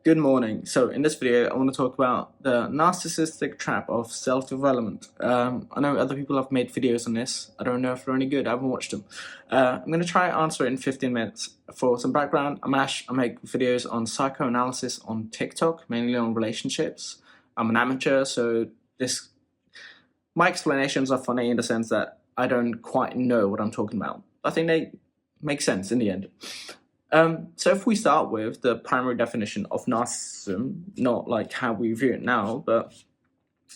Good morning. So in this video, I want to talk about the narcissistic trap of self-development. I know other people have made videos on this. I don't know if they're any good. I haven't watched them. I'm going to try and answer it in 15 minutes. For some background, I'm Ash. I make videos on psychoanalysis on TikTok, mainly on relationships. I'm an amateur, so my explanations are funny in the sense that I don't quite know what I'm talking about. I think they make sense in the end. So if we start with the primary definition of narcissism, not like how we view it now, but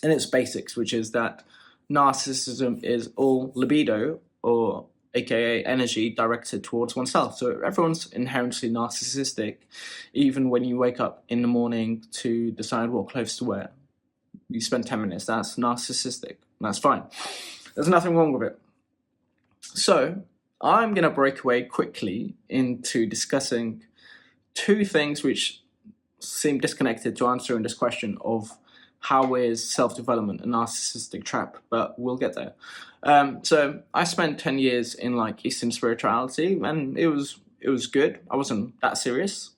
in its basics, which is that narcissism is all libido, or aka energy, directed towards oneself. So everyone's inherently narcissistic, even when you wake up in the morning to decide what clothes to wear. You spend 10 minutes, that's narcissistic. That's fine. There's nothing wrong with it. So I'm going to break away quickly into discussing two things which seem disconnected to answering this question of how is self-development a narcissistic trap, but we'll get there. So I spent 10 years in like Eastern spirituality, and it was good. I wasn't that serious.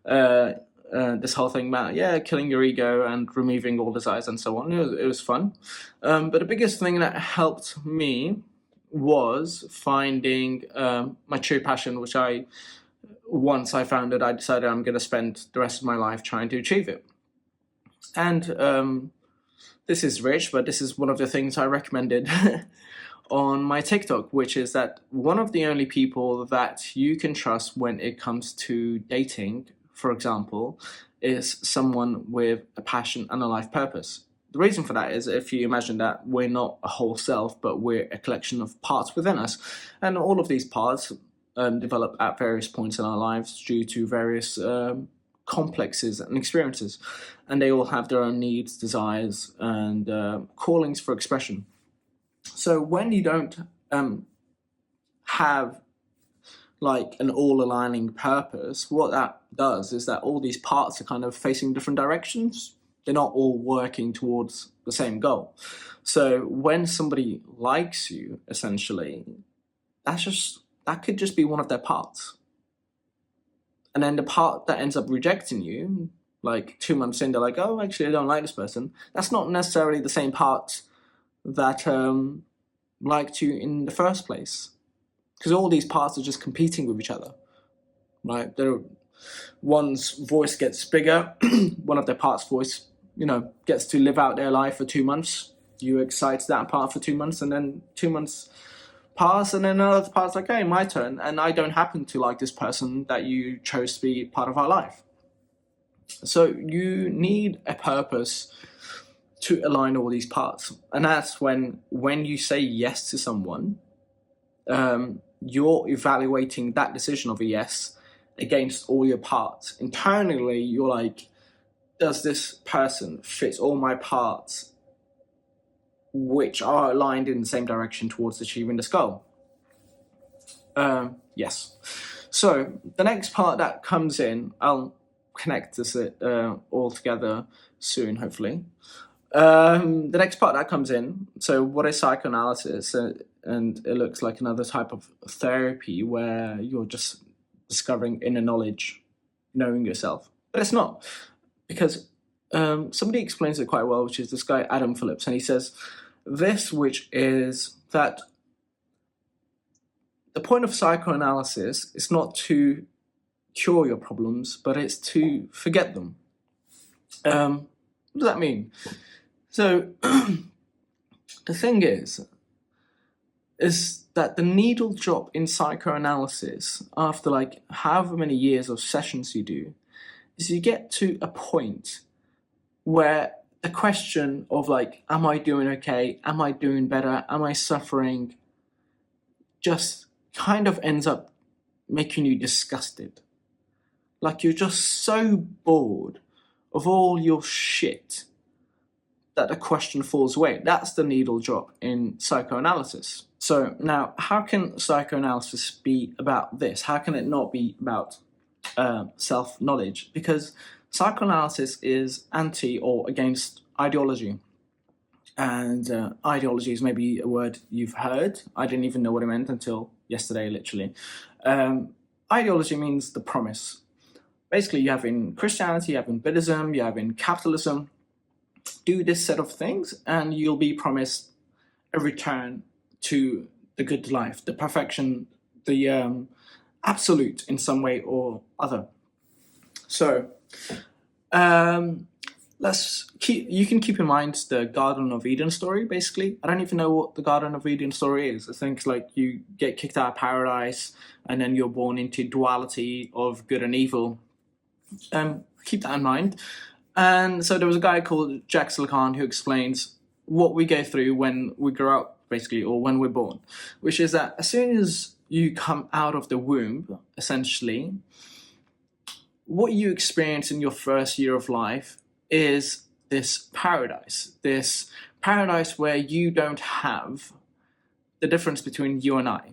This whole thing about killing your ego and removing all desires and so on. It was fun. But the biggest thing that helped me was finding my true passion, which once I found it, I decided I'm going to spend the rest of my life trying to achieve it. And this is rich, but this is one of the things I recommended on my TikTok, which is that one of the only people that you can trust when it comes to dating, for example, is someone with a passion and a life purpose. The reason for that is if you imagine that we're not a whole self, but we're a collection of parts within us. And all of these parts develop at various points in our lives due to various complexes and experiences. And they all have their own needs, desires, and callings for expression. So when you don't have like an all-aligning purpose, what that does is that all these parts are kind of facing different directions. They're not all working towards the same goal. So when somebody likes you, essentially, that could just be one of their parts. And then the part that ends up rejecting you, like 2 months in, they're like, oh, actually, I don't like this person. That's not necessarily the same part that liked you in the first place. Because all these parts are just competing with each other, right? One's voice gets bigger, one of their parts' voice, gets to live out their life for 2 months. You excite that part for 2 months, and then 2 months pass, and then another part's like, hey, my turn, and I don't happen to like this person that you chose to be part of our life. So you need a purpose to align all these parts, and that's when you say yes to someone, you're evaluating that decision of a yes against all your parts. Internally, you're like, does this person fit all my parts which are aligned in the same direction towards achieving this goal? Yes. So the next part that comes in, I'll connect this all together soon, hopefully. The next part that comes in, so what is psychoanalysis? And it looks like another type of therapy where you're just discovering inner knowledge, knowing yourself. But it's not. Because somebody explains it quite well, which is this guy, Adam Phillips, and he says this, which is that the point of psychoanalysis is not to cure your problems, but it's to forget them. What does that mean? So the thing is that the needle drop in psychoanalysis after like however many years of sessions you do is you get to a point where the question of like, am I doing okay? Am I doing better? Am I suffering? Just kind of ends up making you disgusted. Like you're just so bored of all your shit that the question falls away. That's the needle drop in psychoanalysis. So now, how can psychoanalysis be about this? How can it not be about self-knowledge? Because psychoanalysis is anti or against ideology. And ideology is maybe a word you've heard. I didn't even know what it meant until yesterday, literally. Ideology means the promise. basically you have in Christianity, you have in Buddhism, you have in capitalism. Do this set of things and you'll be promised a return to the good life, the perfection, the absolute in some way or other. So you can keep in mind the Garden of Eden story. Basically, I don't even know what the Garden of Eden story is. I think it's like you get kicked out of paradise and then you're born into duality of good and evil. Keep that in mind. And so there was a guy called Jacques Lacan who explains what we go through when we grow up, basically, or when we're born, which is that as soon as you come out of the womb, essentially, what you experience in your first year of life is this paradise where you don't have the difference between you and I.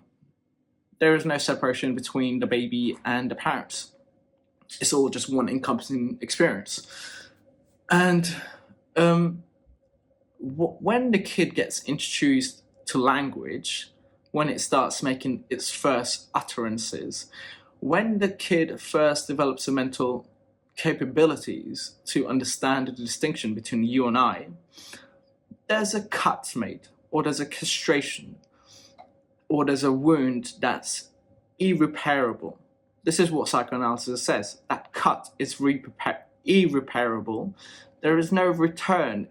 There is no separation between the baby and the parents. It's all just one encompassing experience. And when the kid gets introduced to language, when it starts making its first utterances, when the kid first develops the mental capabilities to understand the distinction between you and I, there's a cut made, or there's a castration, or there's a wound that's irreparable. This is what psychoanalysis says. That cut is irreparable. There is no return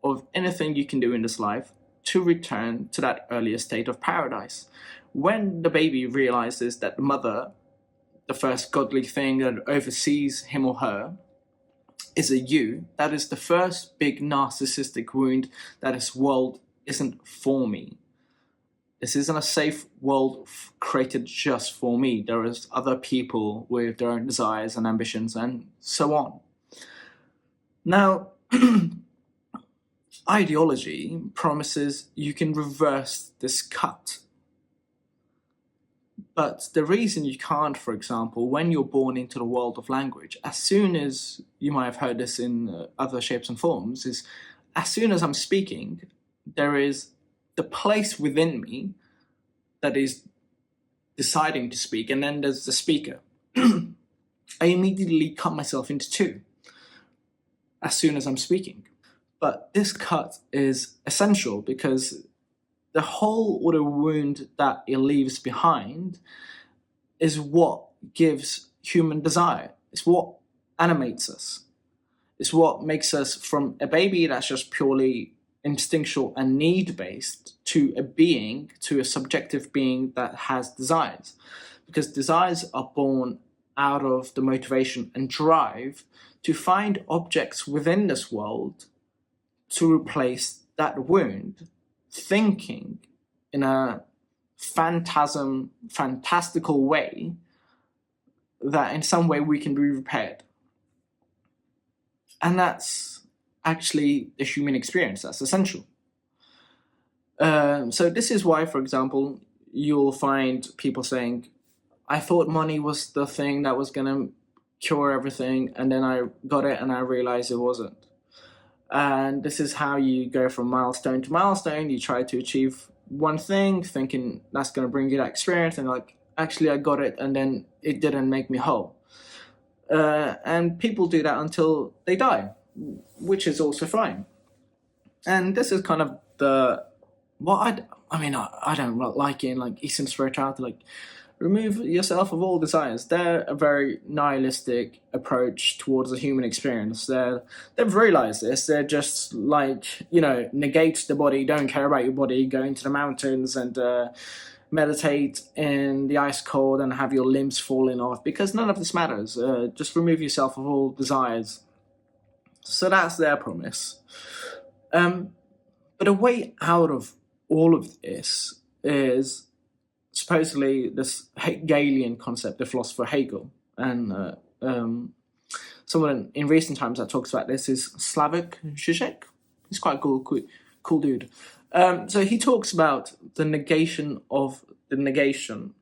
of anything you can do in this life to return to that earlier state of paradise. When the baby realizes that the mother, the first godly thing that oversees him or her, is a you, that is the first big narcissistic wound that this world isn't for me. This isn't a safe world created just for me. There is other people with their own desires and ambitions and so on. Now, ideology promises you can reverse this cut. But the reason you can't, for example, when you're born into the world of language, as soon as, you might have heard this in other shapes and forms, is as soon as I'm speaking, there is the place within me that is deciding to speak, and then there's the speaker. I immediately cut myself into two as soon as I'm speaking. But this cut is essential because the hole or the wound that it leaves behind is what gives human desire. It's what animates us. It's what makes us from a baby that's just purely instinctual and need-based to a being, to a subjective being that has desires. Because desires are born out of the motivation and drive to find objects within this world to replace that wound, thinking in a fantastical way that in some way we can be repaired. And that's actually the human experience. That's essential. So this is why, for example, you'll find people saying, I thought money was the thing that was going to cure everything, and then I got it and I realized it wasn't. And this is how you go from milestone to milestone. You try to achieve one thing, thinking that's going to bring you that experience, and like, actually I got it, and then it didn't make me whole. And people do that until they die, which is also fine. And this is kind of I don't like it in like Eastern spirituality, like remove yourself of all desires. They're a very nihilistic approach towards the human experience. They've realized this. They're just like, negate the body, don't care about your body, go into the mountains and meditate in the ice cold and have your limbs falling off, because none of this matters. Just remove yourself of all desires. So that's their promise. But a way out of all of this is supposedly this Hegelian concept, the philosopher Hegel. And someone in recent times that talks about this is Slavoj Žižek. He's quite a cool dude. So he talks about the negation of the negation.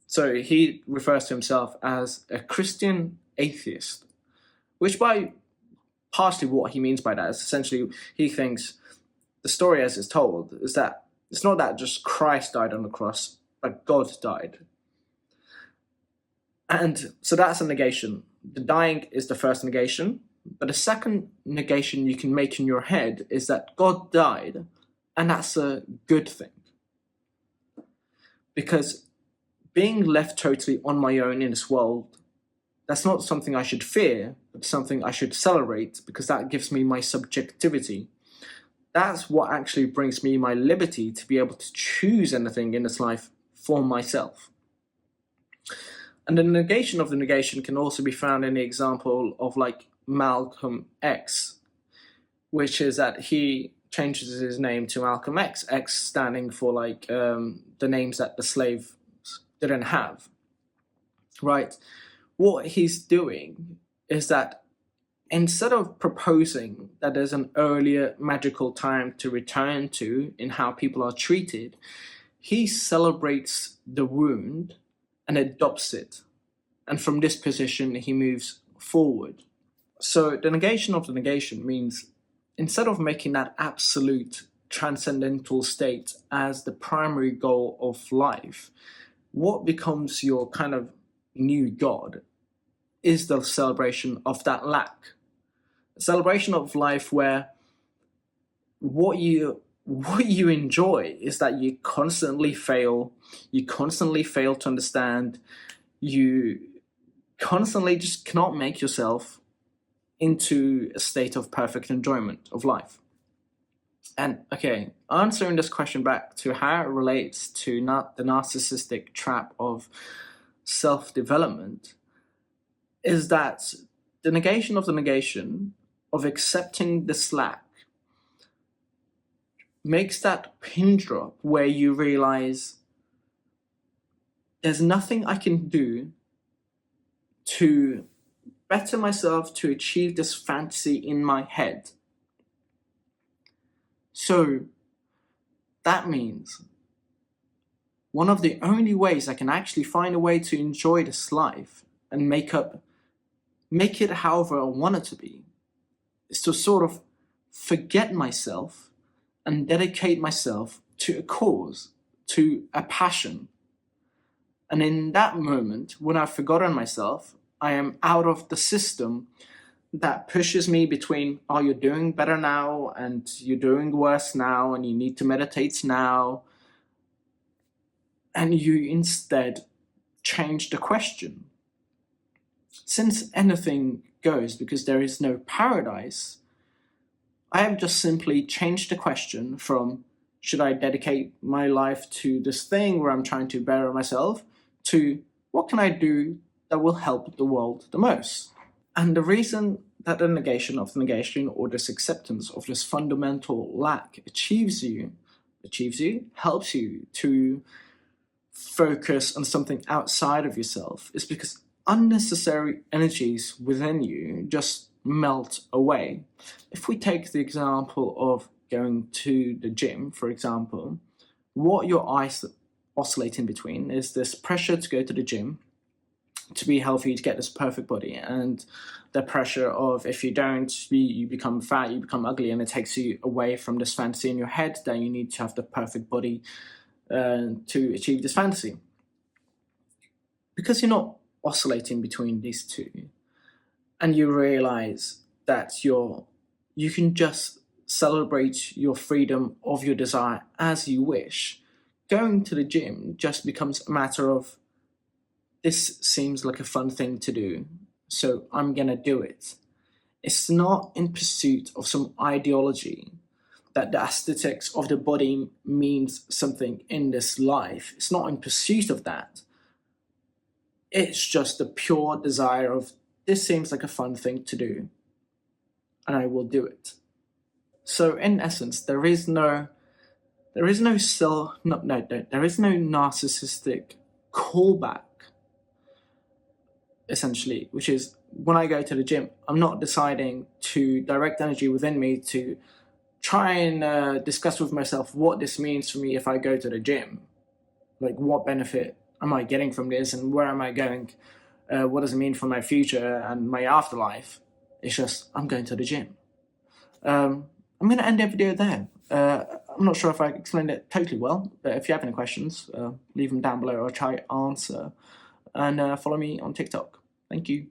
So he refers to himself as a Christian atheist, which by partially what he means by that is essentially he thinks the story as it's told is that it's not that just Christ died on the cross, but God died. And so that's a negation. the dying is the first negation, but the second negation you can make in your head is that God died, and that's a good thing. Because being left totally on my own in this world, that's not something I should fear, but something I should celebrate, because that gives me my subjectivity. That's what actually brings me my liberty to be able to choose anything in this life for myself. And the negation of the negation can also be found in the example of like Malcolm X, which is that he changes his name to Malcolm X, X standing for like the names that the slaves didn't have, right? What he's doing is that instead of proposing that there's an earlier magical time to return to in how people are treated, he celebrates the wound and adopts it. And from this position, he moves forward. So the negation of the negation means instead of making that absolute transcendental state as the primary goal of life, what becomes your kind of new God is the celebration of that lack. A celebration of life where what you enjoy is that you constantly fail to understand, you constantly just cannot make yourself into a state of perfect enjoyment of life. And okay, answering this question back to how it relates to the narcissistic trap of self-development is that the negation of the negation of accepting the slack makes that pin drop where you realize there's nothing I can do to better myself to achieve this fantasy in my head. So that means one of the only ways I can actually find a way to enjoy this life and make it however I want it to be is to sort of forget myself and dedicate myself to a cause, to a passion. And in that moment, when I've forgotten myself, I am out of the system that pushes me between, oh, you're doing better now and you're doing worse now and you need to meditate now. And you instead change the question. Since anything goes because there is no paradise, I have just simply changed the question from should I dedicate my life to this thing where I'm trying to better myself to what can I do that will help the world the most? And the reason that the negation of the negation or this acceptance of this fundamental lack helps you to focus on something outside of yourself is because unnecessary energies within you just melt away. If we take the example of going to the gym, for example, what your eyes oscillate in between is this pressure to go to the gym, to be healthy, to get this perfect body, and the pressure of if you don't, you become fat, you become ugly, and it takes you away from this fantasy in your head that you need to have the perfect body to achieve this fantasy. Because you're not oscillating between these two, and you realize that you can just celebrate your freedom of your desire as you wish, going to the gym just becomes a matter of this seems like a fun thing to do, so I'm gonna do it. It's not in pursuit of some ideology that the aesthetics of the body means something in this life. It's not in pursuit of that. It's just the pure desire of this seems like a fun thing to do, and I will do it. So in essence, there is no narcissistic callback, essentially, which is when I go to the gym, I'm not deciding to direct energy within me to try and discuss with myself what this means for me if I go to the gym. Like, what benefit am I getting from this and where am I going? What does it mean for my future and my afterlife? It's just, I'm going to the gym. I'm going to end the video there. I'm not sure if I explained it totally well, but if you have any questions, leave them down below. I'll try to answer. And follow me on TikTok. Thank you.